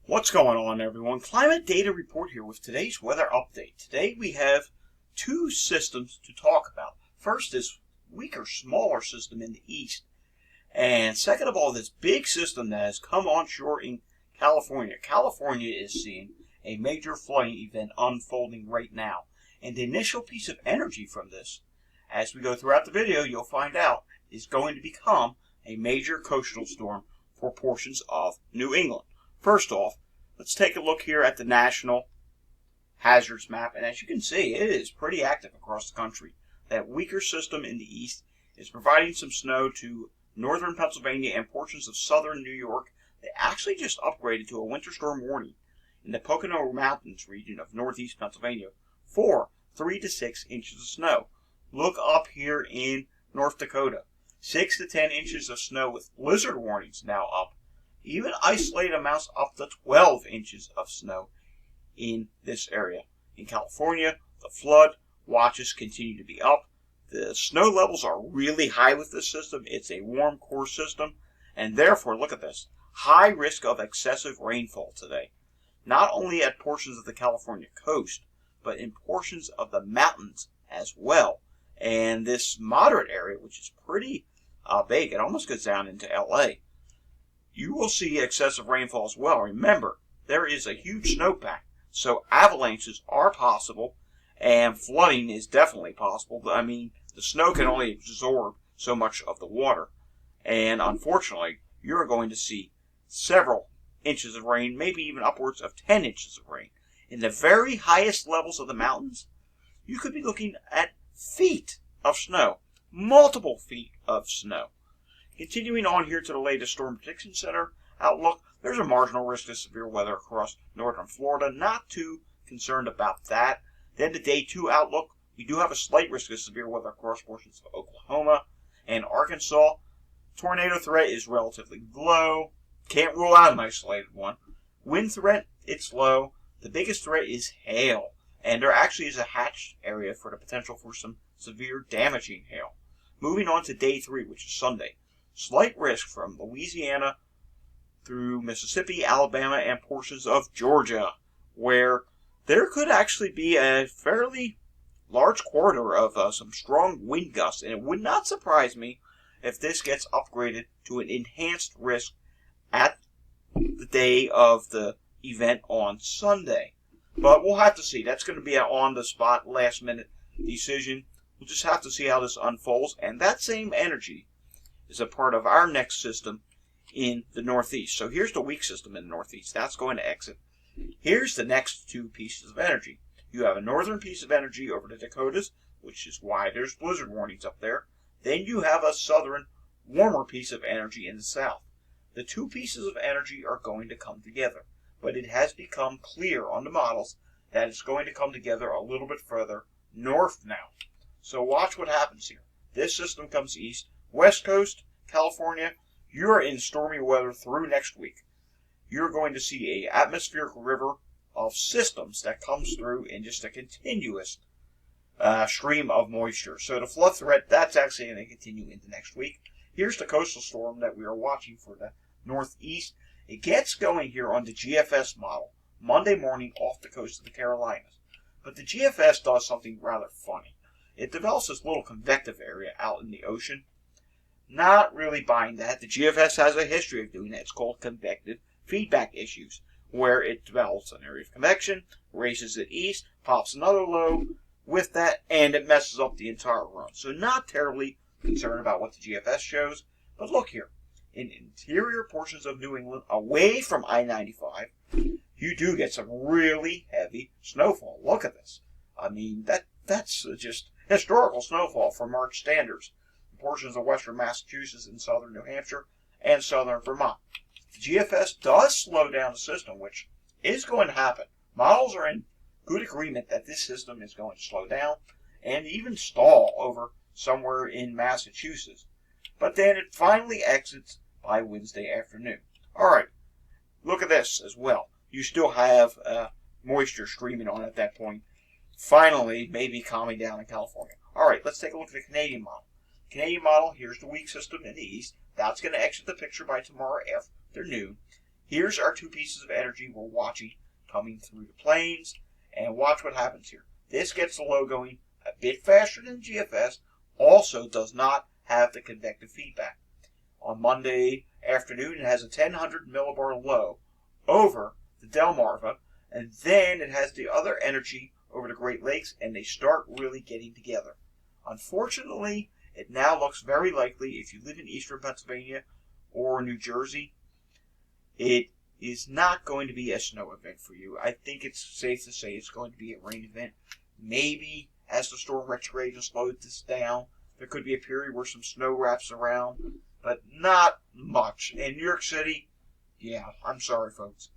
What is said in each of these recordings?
What's going on, everyone? Climate Data Report here with today's weather update. Today we have two systems to talk about. First is weaker, smaller system in the east. And second of all, this big system that has come onshore in California. California is seeing a major flooding event unfolding right now. And the initial piece of energy from this, as we go throughout the video, you'll find out, is going to become a major coastal storm for portions of New England. First off, let's take a look here at the national hazards map, and as you can see, it is pretty active across the country. That weaker system in the east is providing some snow to northern Pennsylvania and portions of southern New York. They actually just upgraded to a winter storm warning in the Pocono Mountains region of northeast Pennsylvania for 3 to 6 inches of snow. Look up here in North Dakota, 6 to 10 inches of snow with blizzard warnings now up. Even isolated amounts up to 12 inches of snow in this area. In California, the flood watches continue to be up. The snow levels are really high with this system. It's a warm core system, and therefore, look at this, high risk of excessive rainfall today. Not only at portions of the California coast, but in portions of the mountains as well. And this moderate area, which is pretty big, it almost goes down into LA. You will see excessive rainfall as well. Remember, there is a huge snowpack, so avalanches are possible, and flooding is definitely possible. I mean, the snow can only absorb so much of the water, and unfortunately, you're going to see several inches of rain, maybe even upwards of 10 inches of rain. In the very highest levels of the mountains, you could be looking at feet of snow, multiple feet of snow. Continuing on here to the latest Storm Prediction Center outlook, there's a marginal risk of severe weather across northern Florida. Not too concerned about that. Then the day 2 outlook, we do have a slight risk of severe weather across portions of Oklahoma and Arkansas. Tornado threat is relatively low. Can't rule out an isolated one. Wind threat, it's low. The biggest threat is hail. And there actually is a hatched area for the potential for some severe damaging hail. Moving on to day 3, which is Sunday. Slight risk from Louisiana through Mississippi, Alabama, and portions of Georgia, where there could actually be a fairly large corridor of some strong wind gusts, and it would not surprise me if this gets upgraded to an enhanced risk at the day of the event on Sunday. But we'll have to see. That's going to be an on-the-spot, last-minute decision. We'll just have to see how this unfolds, and that same energy is a part of our next system in the Northeast. So here's the weak system in the Northeast. That's going to exit. Here's the next two pieces of energy. You have a northern piece of energy over the Dakotas, which is why there's blizzard warnings up there. Then you have a southern, warmer piece of energy in the south. The two pieces of energy are going to come together, but it has become clear on the models that it's going to come together a little bit further north now. So watch what happens here. This system comes east. West Coast, California, you're in stormy weather through next week. You're going to see an atmospheric river of systems that comes through in just a continuous stream of moisture. So the flood threat, that's actually going to continue into next week. Here's the coastal storm that we are watching for the Northeast. It gets going here on the GFS model Monday morning off the coast of the Carolinas. But the GFS does something rather funny. It develops this little convective area out in the ocean. Not really buying that. The GFS has a history of doing that. It's called convective feedback issues, where it develops an area of convection, races it east, pops another low with that, and it messes up the entire run. So not terribly concerned about what the GFS shows. But look here. In interior portions of New England, away from I-95, you do get some really heavy snowfall. Look at this. I mean, that's just historical snowfall for March standards. Portions of western Massachusetts and southern New Hampshire and southern Vermont. The GFS does slow down the system, which is going to happen. Models are in good agreement that this system is going to slow down and even stall over somewhere in Massachusetts. But then it finally exits by Wednesday afternoon. Alright, look at this as well. You still have moisture streaming on at that point. Finally, maybe calming down in California. Alright, let's take a look at the Canadian model. Canadian model, here's the weak system in the east. That's going to exit the picture by tomorrow afternoon. Here's our two pieces of energy we're watching coming through the plains, and watch what happens here. This gets the low going a bit faster than GFS, also does not have the convective feedback. On Monday afternoon, it has a 1000 millibar low over the Delmarva, and then it has the other energy over the Great Lakes, and they start really getting together. Unfortunately, it now looks very likely, if you live in eastern Pennsylvania or New Jersey, it is not going to be a snow event for you. I think it's safe to say it's going to be a rain event. Maybe as the storm retrogrades and slows this down, there could be a period where some snow wraps around, but not much. In New York City, yeah, I'm sorry, folks.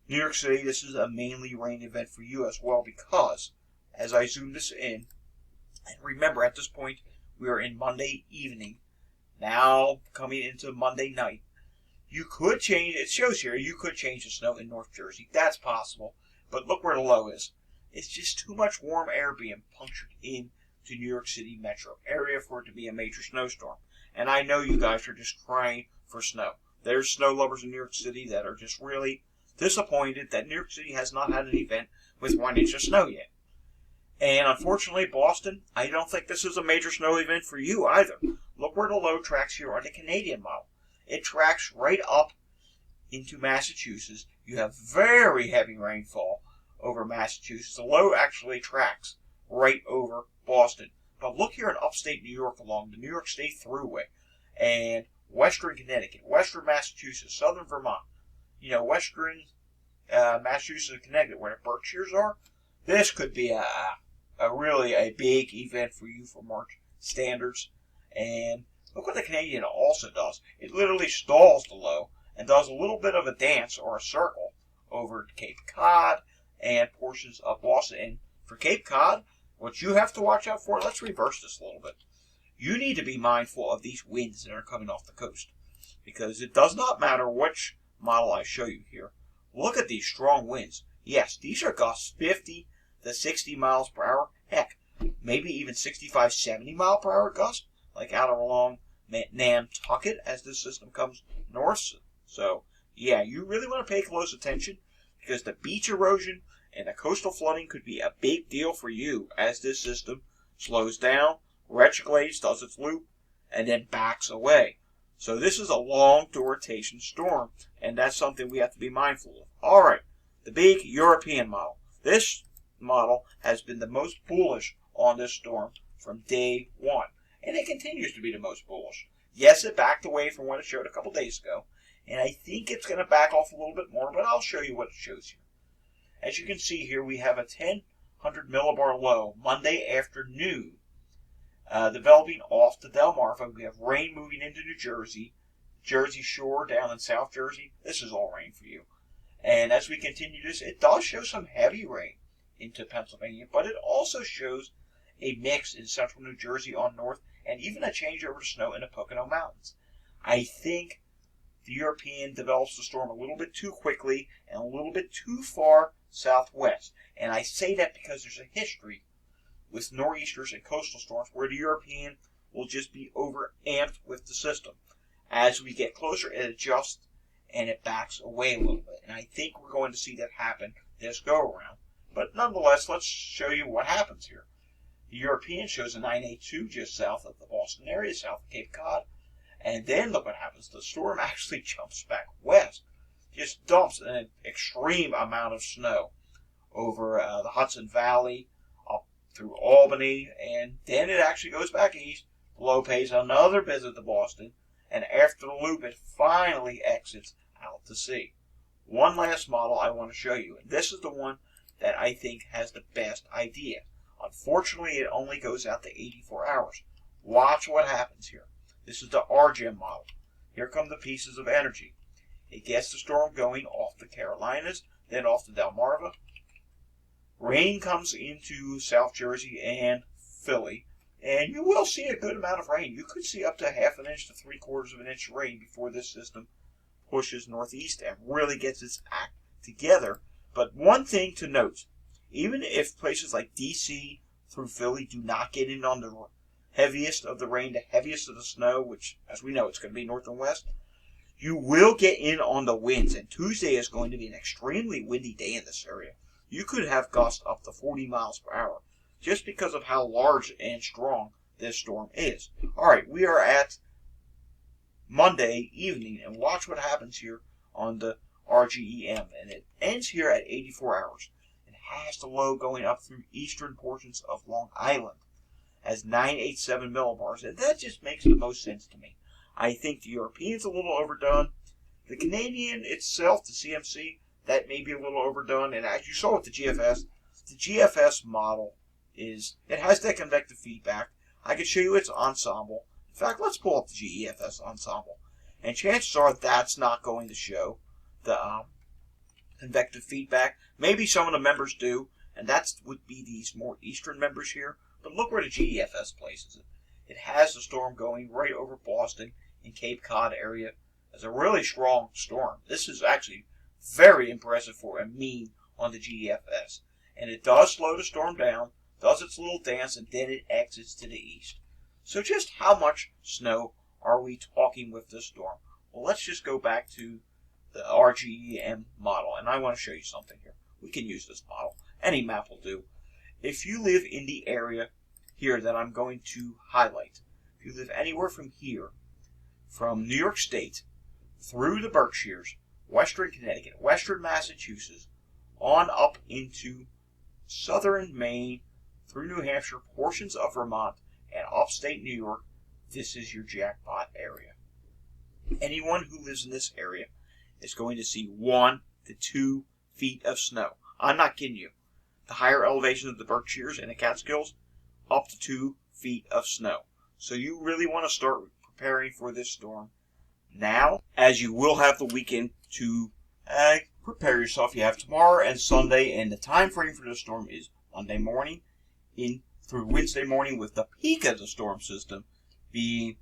New York City, this is a mainly rain event for you as well, because as I zoom this in, and remember at this point, we are in Monday evening, now coming into Monday night. You could change, it shows here, you could change the snow in North Jersey. That's possible. But look where the low is. It's just too much warm air being punctured in to New York City metro area for it to be a major snowstorm. And I know you guys are just crying for snow. There's snow lovers in New York City that are just really disappointed that New York City has not had an event with 1 inch of snow yet. And unfortunately, Boston, I don't think this is a major snow event for you either. Look where the low tracks here on the Canadian model. It tracks right up into Massachusetts. You have very heavy rainfall over Massachusetts. The low actually tracks right over Boston. But look here in upstate New York along the New York State Thruway and western Connecticut, western Massachusetts, southern Vermont. You know, western Massachusetts and Connecticut, where the Berkshires are. This could be a really a big event for you for March standards. And look what the Canadian also does. It literally stalls the low and does a little bit of a dance or a circle over Cape Cod and portions of Boston. And for Cape Cod, what you have to watch out for, let's reverse this a little bit. You need to be mindful of these winds that are coming off the coast, because it does not matter which model I show you here. Look at these strong winds. Yes, these are gusts 50 to 60 miles per hour. Heck, maybe even 65, 70 mile per hour gusts, like out along Nantucket as this system comes north. So, yeah, you really want to pay close attention, because the beach erosion and the coastal flooding could be a big deal for you as this system slows down, retrogrades, does its loop, and then backs away. So this is a long duration storm, and that's something we have to be mindful of. All right, the big European model. This model has been the most bullish on this storm from day one, and it continues to be the most bullish. Yes, it backed away from what it showed a couple days ago, and I think it's going to back off a little bit more, but I'll show you what it shows here. As you can see here, we have a 1000 millibar low Monday afternoon developing off the Delmarva. We have rain moving into New Jersey, Jersey Shore down in South Jersey. This is all rain for you. And as we continue this, it does show some heavy rain into Pennsylvania, but it also shows a mix in central New Jersey on north, and even a change over to snow in the Pocono Mountains. I think the European develops the storm a little bit too quickly and a little bit too far southwest. And I say that because there's a history with nor'easters and coastal storms where the European will just be over-amped with the system. As we get closer, it adjusts and it backs away a little bit. And I think we're going to see that happen this go-around. But nonetheless, let's show you what happens here. The European shows a 982 just south of the Boston area, south of Cape Cod. And then look what happens. The storm actually jumps back west. Just dumps an extreme amount of snow over the Hudson Valley, up through Albany, and then it actually goes back east. The low pays another visit to Boston, and after the loop, it finally exits out to sea. One last model I want to show you, and this is the one that I think has the best idea. Unfortunately, it only goes out to 84 hours. Watch what happens here. This is the RGEM model. Here come the pieces of energy. It gets the storm going off the Carolinas, then off the Delmarva. Rain comes into South Jersey and Philly, and you will see a good amount of rain. You could see up to half an inch to 3/4 of an inch of rain before this system pushes northeast and really gets its act together. But one thing to note, even if places like DC through Philly do not get in on the heaviest of the rain, the heaviest of the snow, which, as we know, it's going to be north and west, You will get in on the winds, and Tuesday is going to be an extremely windy day in this area. You could have gusts up to 40 miles per hour, just because of how large and strong this storm is. Alright, we are at Monday evening, and watch what happens here on the RGEM, and it ends here at 84 hours. It has the low going up through eastern portions of Long Island as 987 millibars, and that just makes the most sense to me. I think the European's a little overdone. The Canadian itself, the CMC, that may be a little overdone, and as you saw with the GFS model it has that convective feedback. I can show you its ensemble. In fact, let's pull up the GEFS ensemble. And chances are that's not going to show the convective feedback. Maybe some of the members do, and that would be these more eastern members here. But look where the GEFS places it. It has the storm going right over Boston and Cape Cod area. It's a really strong storm. This is actually very impressive for a mean on the GEFS. And it does slow the storm down, does its little dance, and then it exits to the east. So just how much snow are we talking with this storm? Well, let's just go back to the RGEM model, and I want to show you something here. We can use this model. Any map will do. If you live in the area here that I'm going to highlight, if you live anywhere from here, from New York State, through the Berkshires, western Connecticut, western Massachusetts, on up into southern Maine, through New Hampshire, portions of Vermont, and upstate New York, this is your jackpot area. Anyone who lives in this area is going to see 1 to 2 feet of snow. I'm not kidding you. The higher elevations of the Berkshires and the Catskills, up to 2 feet of snow. So you really want to start preparing for this storm now, as you will have the weekend to prepare yourself. You have tomorrow and Sunday, and the time frame for this storm is Monday morning in through Wednesday morning, with the peak of the storm system being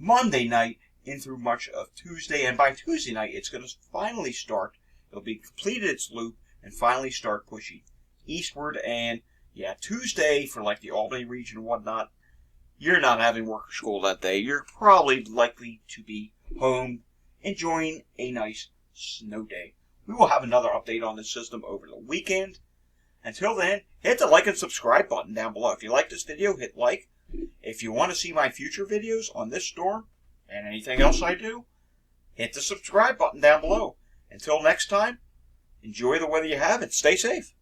Monday night in through much of Tuesday, and by Tuesday night it's going to finally start. It'll be completed its loop and finally start pushing eastward. And yeah, Tuesday for like the Albany region and whatnot, you're not having work or school that day. You're probably likely to be home enjoying a nice snow day. We will have another update on this system over the weekend. Until then, hit the like and subscribe button down below. If you like this video, hit like. If you want to see my future videos on this storm and anything else I do, hit the subscribe button down below. Until next time, enjoy the weather you have and stay safe.